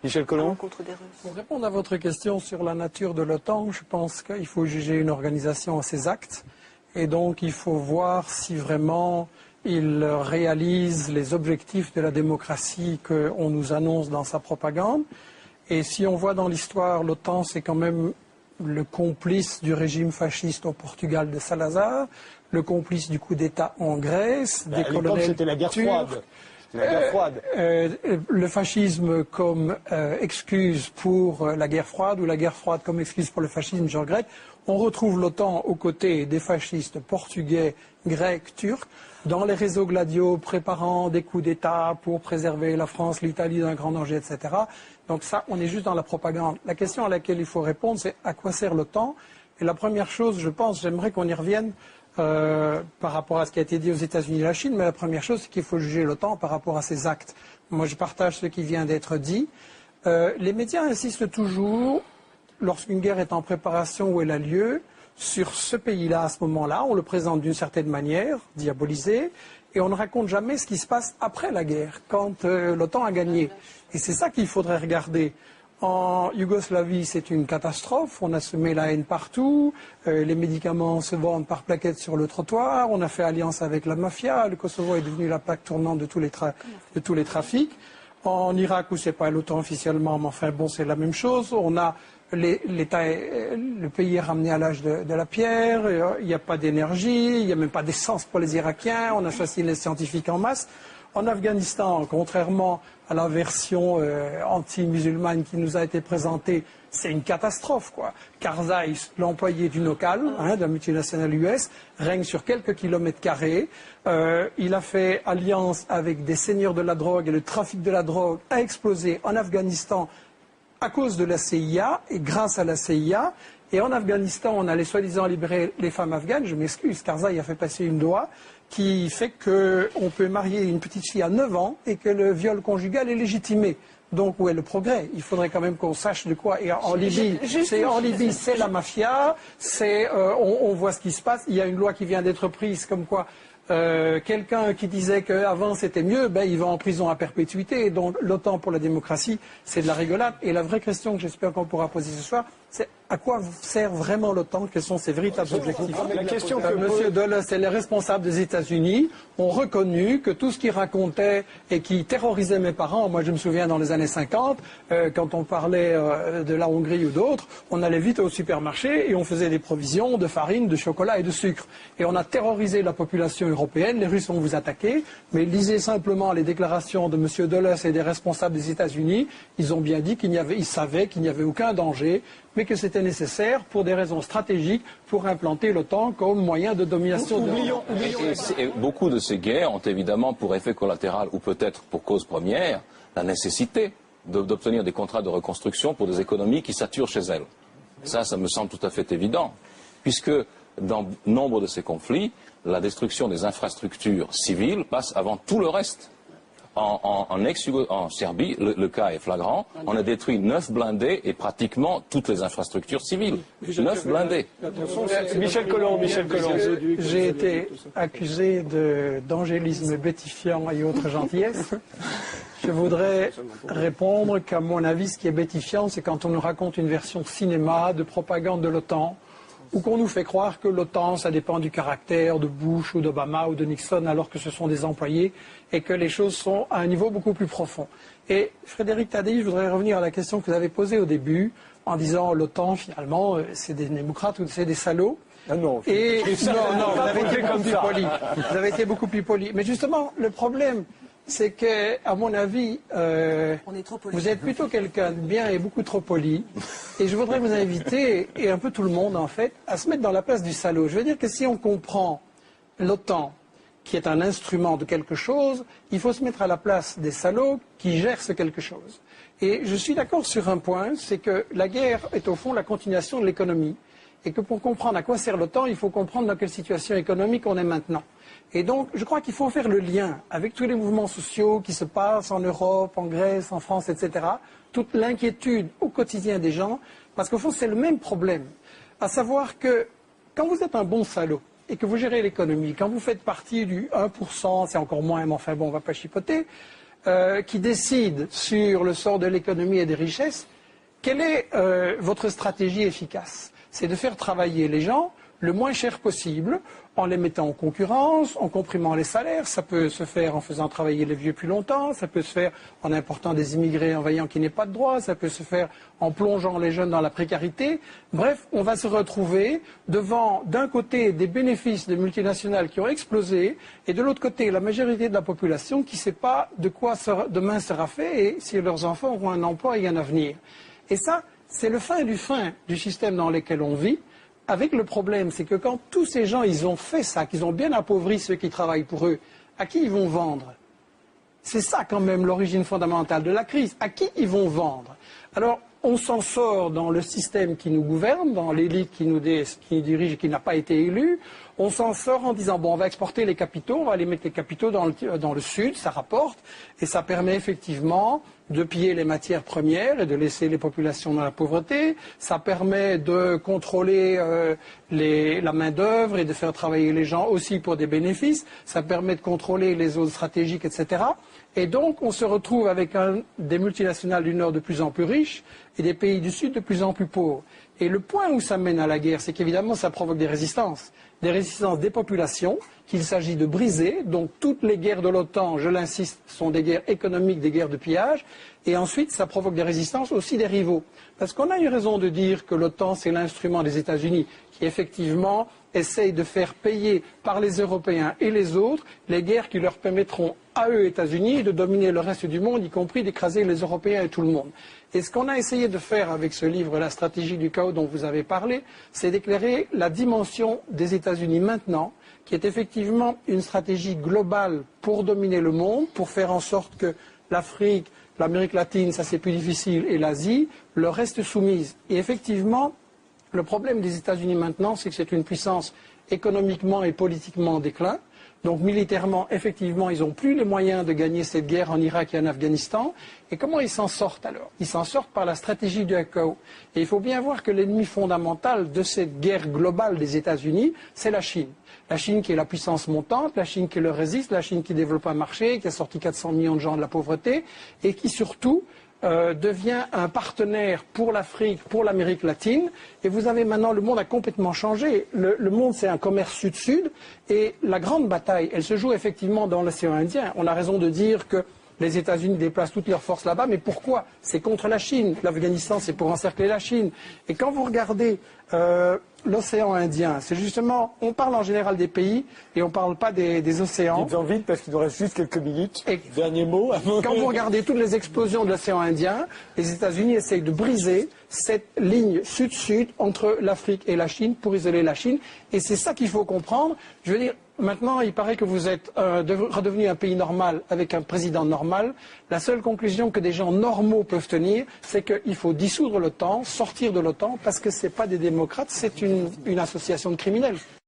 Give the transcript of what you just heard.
Michel Collomb. Pour répondre à votre question sur la nature de l'OTAN, je pense qu'il faut juger une organisation à ses actes. Et donc, il faut voir si vraiment il réalise les objectifs de la démocratie qu'on nous annonce dans sa propagande. Et si on voit dans l'histoire, l'OTAN, c'est quand même le complice du régime fasciste au Portugal de Salazar, le complice du coup d'État en Grèce, des colonels c'était la guerre froide. La guerre froide. Le fascisme comme excuse pour la guerre froide ou la guerre froide comme excuse pour le fascisme, je regrette. On retrouve l'OTAN aux côtés des fascistes portugais, grecs, turcs, dans les réseaux gladiaux préparant des coups d'État pour préserver la France, l'Italie d'un grand danger, etc. Donc ça, on est juste dans la propagande. La question à laquelle il faut répondre, c'est à quoi sert l'OTAN? Et la première chose, je pense, j'aimerais qu'on y revienne par rapport à ce qui a été dit aux États-Unis et la Chine, mais la première chose, c'est qu'il faut juger l'OTAN par rapport à ses actes. Moi, je partage ce qui vient d'être dit. Les médias insistent toujours, lorsqu'une guerre est en préparation ou elle a lieu, sur ce pays-là, à ce moment-là, on le présente d'une certaine manière, diabolisé, et on ne raconte jamais ce qui se passe après la guerre, quand l'OTAN a gagné. Et c'est ça qu'il faudrait regarder. En Yougoslavie, c'est une catastrophe. On a semé la haine partout. Les médicaments se vendent par plaquettes sur le trottoir. On a fait alliance avec la mafia. Le Kosovo est devenu la plaque tournante de tous les trafics. En Irak, où c'est pas l'OTAN officiellement, mais enfin bon, c'est la même chose. On a le pays est ramené à l'âge de la pierre. Il n'y a pas d'énergie. Il n'y a même pas d'essence pour les Irakiens. On assassine les scientifiques en masse. En Afghanistan, contrairement à la version anti-musulmane qui nous a été présentée, c'est une catastrophe, quoi. Karzai, l'employé du Nocal, de la multinationale US, règne sur quelques kilomètres carrés. Il a fait alliance avec des seigneurs de la drogue et le trafic de la drogue a explosé en Afghanistan à cause de la CIA et grâce à la CIA. Et en Afghanistan, on allait soi-disant libérer les femmes afghanes. Je m'excuse, Karzai a fait passer une loi qui fait qu'on peut marier une petite fille à 9 ans et que le viol conjugal est légitimé. Donc, où est le progrès? Il faudrait quand même qu'on sache de quoi. Et en Libye, c'est la mafia, on voit ce qui se passe. Il y a une loi qui vient d'être prise comme quoi quelqu'un qui disait qu'avant c'était mieux, il va en prison à perpétuité. Et donc, l'OTAN pour la démocratie, c'est de la rigolade. Et la vraie question que j'espère qu'on pourra poser ce soir, c'est à quoi sert vraiment l'OTAN? Quels sont ses véritables objectifs? La question que Monsieur Dulles et les responsables des États-Unis ont reconnu que tout ce qu'ils racontaient et qui terrorisait mes parents, moi je me souviens dans les années 50, quand on parlait de la Hongrie ou d'autres, on allait vite au supermarché et on faisait des provisions de farine, de chocolat et de sucre. Et on a terrorisé la population européenne, les Russes vont vous attaquer, mais lisez simplement les déclarations de monsieur Dulles et des responsables des États-Unis, ils ont bien dit ils savaient qu'il n'y avait aucun danger, mais que c'était nécessaire pour des raisons stratégiques pour implanter l'OTAN comme moyen de domination de l'Europe. Et beaucoup de ces guerres ont évidemment pour effet collatéral, ou peut-être pour cause première, la nécessité d'obtenir des contrats de reconstruction pour des économies qui saturent chez elles. Ça me semble tout à fait évident, puisque dans nombre de ces conflits, la destruction des infrastructures civiles passe avant tout le reste. En Serbie, le cas est flagrant. On a détruit 9 blindés et pratiquement toutes les infrastructures civiles. 9 blindés. Michel Collomb. J'ai été accusé d'angélisme bétifiant et autres gentillesses. Je voudrais répondre qu'à mon avis, ce qui est bétifiant, c'est quand on nous raconte une version cinéma de propagande de l'OTAN, ou qu'on nous fait croire que l'OTAN, ça dépend du caractère de Bush ou d'Obama ou de Nixon, alors que ce sont des employés, et que les choses sont à un niveau beaucoup plus profond. Et Frédéric Tadei, je voudrais revenir à la question que vous avez posée au début, en disant l'OTAN, finalement, c'est des démocrates ou c'est des salauds. Ah non, et non, vous avez été beaucoup plus poli. Vous avez été beaucoup plus poli. Mais justement, le problème, c'est que, à mon avis, vous êtes plutôt quelqu'un de bien et beaucoup trop poli. Et je voudrais vous inviter, et un peu tout le monde en fait, à se mettre dans la place du salaud. Je veux dire que si on comprend l'OTAN, qui est un instrument de quelque chose, il faut se mettre à la place des salauds qui gèrent ce quelque chose. Et je suis d'accord sur un point, c'est que la guerre est au fond la continuation de l'économie. Et que pour comprendre à quoi sert l'OTAN, il faut comprendre dans quelle situation économique on est maintenant. Et donc, je crois qu'il faut faire le lien avec tous les mouvements sociaux qui se passent en Europe, en Grèce, en France, etc. Toute l'inquiétude au quotidien des gens, parce qu'au fond, c'est le même problème. À savoir que quand vous êtes un bon salaud et que vous gérez l'économie, quand vous faites partie du 1%, c'est encore moins, mais enfin bon, on ne va pas chipoter, qui décide sur le sort de l'économie et des richesses, quelle est votre stratégie efficace? C'est de faire travailler les gens le moins cher possible, en les mettant en concurrence, en comprimant les salaires. Ça peut se faire en faisant travailler les vieux plus longtemps, ça peut se faire en important des immigrés en veillant qu'ils n'aient pas de droits, ça peut se faire en plongeant les jeunes dans la précarité. Bref, on va se retrouver devant, d'un côté, des bénéfices de multinationales qui ont explosé, et de l'autre côté, la majorité de la population qui ne sait pas de quoi demain sera fait et si leurs enfants auront un emploi et un avenir. Et ça, c'est le fin du système dans lequel on vit. Avec le problème, c'est que quand tous ces gens, ils ont fait ça, qu'ils ont bien appauvri ceux qui travaillent pour eux, à qui ils vont vendre? C'est ça quand même l'origine fondamentale de la crise. À qui ils vont vendre? Alors, on s'en sort dans le système qui nous gouverne, dans l'élite qui nous dirige et qui n'a pas été élue. On s'en sort en disant, bon, on va exporter les capitaux, on va aller mettre les capitaux dans le sud, ça rapporte, et ça permet effectivement de piller les matières premières et de laisser les populations dans la pauvreté. Ça permet de contrôler la main-d'œuvre et de faire travailler les gens aussi pour des bénéfices. Ça permet de contrôler les zones stratégiques, etc. Et donc, on se retrouve avec des multinationales du Nord de plus en plus riches et des pays du Sud de plus en plus pauvres. Et le point où ça mène à la guerre, c'est qu'évidemment, ça provoque des résistances des populations qu'il s'agit de briser. Donc, toutes les guerres de l'OTAN, je l'insiste, sont des guerres économiques, des guerres de pillage. Et ensuite, ça provoque des résistances aussi des rivaux. Parce qu'on a eu raison de dire que l'OTAN, c'est l'instrument des États-Unis qui, effectivement, essaye de faire payer par les Européens et les autres les guerres qui leur permettront à eux, États-Unis, de dominer le reste du monde, y compris d'écraser les Européens et tout le monde. Et ce qu'on a essayé de faire avec ce livre, La stratégie du chaos dont vous avez parlé, c'est d'éclairer la dimension des États-Unis maintenant, qui est effectivement une stratégie globale pour dominer le monde, pour faire en sorte que l'Afrique, l'Amérique latine, ça c'est plus difficile, et l'Asie, leur restent soumises. Et effectivement, le problème des États-Unis maintenant, c'est que c'est une puissance économiquement et politiquement en déclin. Donc militairement, effectivement, ils n'ont plus les moyens de gagner cette guerre en Irak et en Afghanistan. Et comment ils s'en sortent alors? Ils s'en sortent par la stratégie du chaos. Et il faut bien voir que l'ennemi fondamental de cette guerre globale des États-Unis, c'est la Chine. La Chine qui est la puissance montante, la Chine qui leur résiste, la Chine qui développe un marché, qui a sorti 400 millions de gens de la pauvreté, et qui surtout devient un partenaire pour l'Afrique, pour l'Amérique latine. Et vous avez maintenant, le monde a complètement changé. Le monde, c'est un commerce sud-sud. Et la grande bataille, elle se joue effectivement dans l'océan Indien. On a raison de dire que les États-Unis déplacent toutes leurs forces là-bas, mais pourquoi? C'est contre la Chine. L'Afghanistan, c'est pour encercler la Chine. Et quand vous regardez l'océan Indien, c'est justement, on parle en général des pays et on ne parle pas des océans. Dites-en vite parce qu'il nous reste juste quelques minutes. Et dernier mot. Quand vous regardez toutes les explosions de l'océan Indien, les États-Unis essayent de briser cette ligne sud-sud entre l'Afrique et la Chine pour isoler la Chine. Et c'est ça qu'il faut comprendre. Je veux dire, maintenant, il paraît que vous êtes redevenu un pays normal avec un président normal. La seule conclusion que des gens normaux peuvent tenir, c'est qu'il faut dissoudre l'OTAN, sortir de l'OTAN, parce que ce n'est pas des démocrates, c'est une association de criminels.